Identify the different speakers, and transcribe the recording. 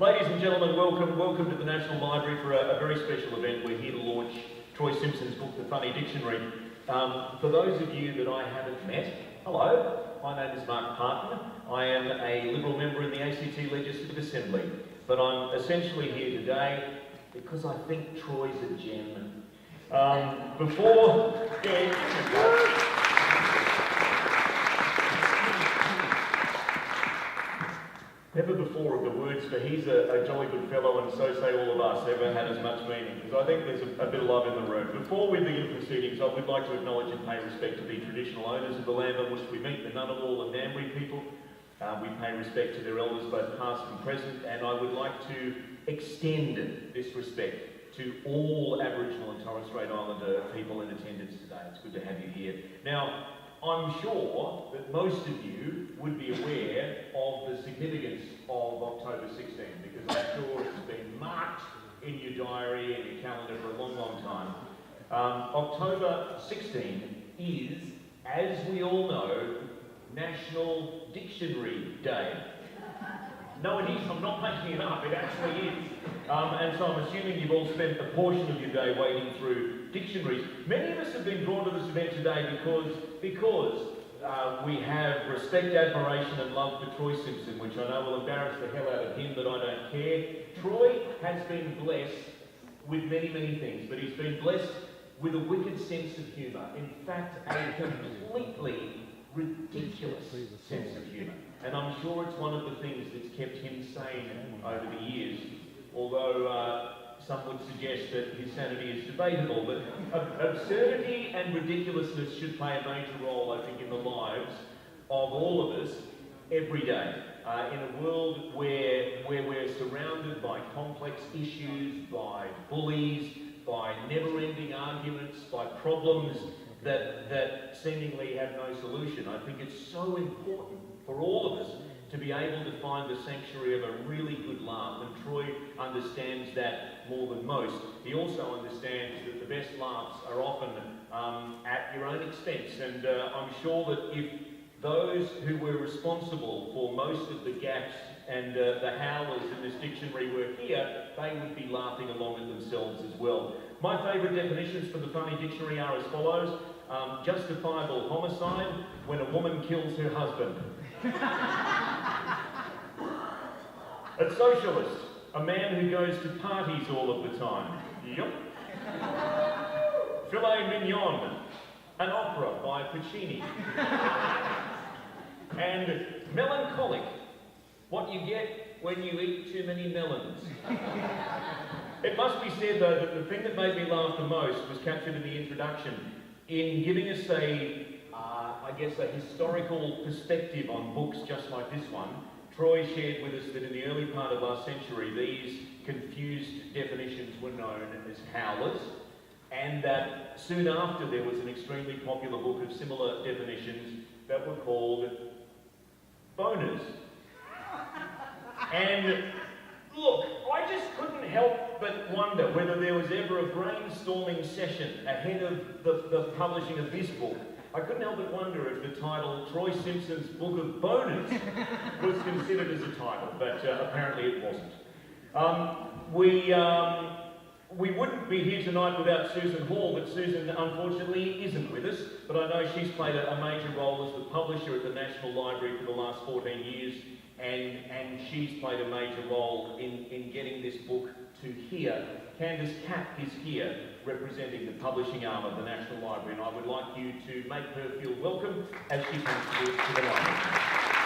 Speaker 1: Ladies and gentlemen, welcome to the National Library for a very special event. We're here to launch Troy Simpson's book, The Funny Dictionary. For those of you that I haven't met, hello, my name is Mark Parton. I am a Liberal member in the ACT Legislative Assembly, but I'm essentially here today because I think Troy's a gem. Never before have the words for "he's a jolly good fellow and so say all of us" ever had as much meaning, because I think there's a bit of love in the room. Before we begin proceedings, I would like to acknowledge and pay respect to the traditional owners of the land on which we meet, the Ngunnawal and Ngambri people. We pay respect to their elders, both past and present, and I would like to extend this respect to all Aboriginal and Torres Strait Islander people in attendance today. It's good to have you here. Now, I'm sure that most of you would be aware of the significance of October 16, because I'm sure it's been marked in your diary and your calendar for a long, long time. October 16 is, as we all know, National Dictionary Day. No, it is. I'm not making it up. It actually is. And so I'm assuming you've all spent a portion of your day wading through dictionaries. Many of us have been drawn to this event today because we have respect, admiration and love for Troy Simpson, which I know will embarrass the hell out of him, but I don't care. Troy has been blessed with many, many things, but he's been blessed with a wicked sense of humour. In fact, a completely ridiculous sense of humour. And I'm sure it's one of the things that's kept him sane over the years, although some would suggest that his sanity is debatable. But absurdity and ridiculousness should play a major role, I think, in the lives of all of us every day. In a world where we're surrounded by complex issues, by bullies, by never-ending arguments, by problems that seemingly have no solution, I think it's so important for all of us to be able to find the sanctuary of a really good laugh, and Troy understands that more than most. He also understands that the best laughs are often at your own expense, and I'm sure that if those who were responsible for most of the gaps and the howlers in this dictionary were here, they would be laughing along at themselves as well. My favourite definitions for the funny dictionary are as follows. Justifiable homicide, when a woman kills her husband. A socialist, a man who goes to parties all of the time. Yup. Filet mignon, an opera by Puccini. And melancholic, what you get when you eat too many melons. It must be said, though, that the thing that made me laugh the most was captured in the introduction, in giving us I guess a historical perspective on books just like this one. Troy shared with us that in the early part of last century, these confused definitions were known as howlers, and that soon after there was an extremely popular book of similar definitions that were called boners. And look, I just couldn't help but wonder whether there was ever a brainstorming session ahead of the publishing of this book. I couldn't help but wonder if the title Troy Simpson's Book of Boners was considered as a title, but apparently it wasn't. We wouldn't be here tonight without Susan Hall, but Susan unfortunately isn't with us, but I know she's played a major role as the publisher at the National Library for the last 14 years, and she's played a major role in getting this book to here. Candice Capp is here representing the publishing arm of the National Library, and I would like you to make her feel welcome as she comes to the library.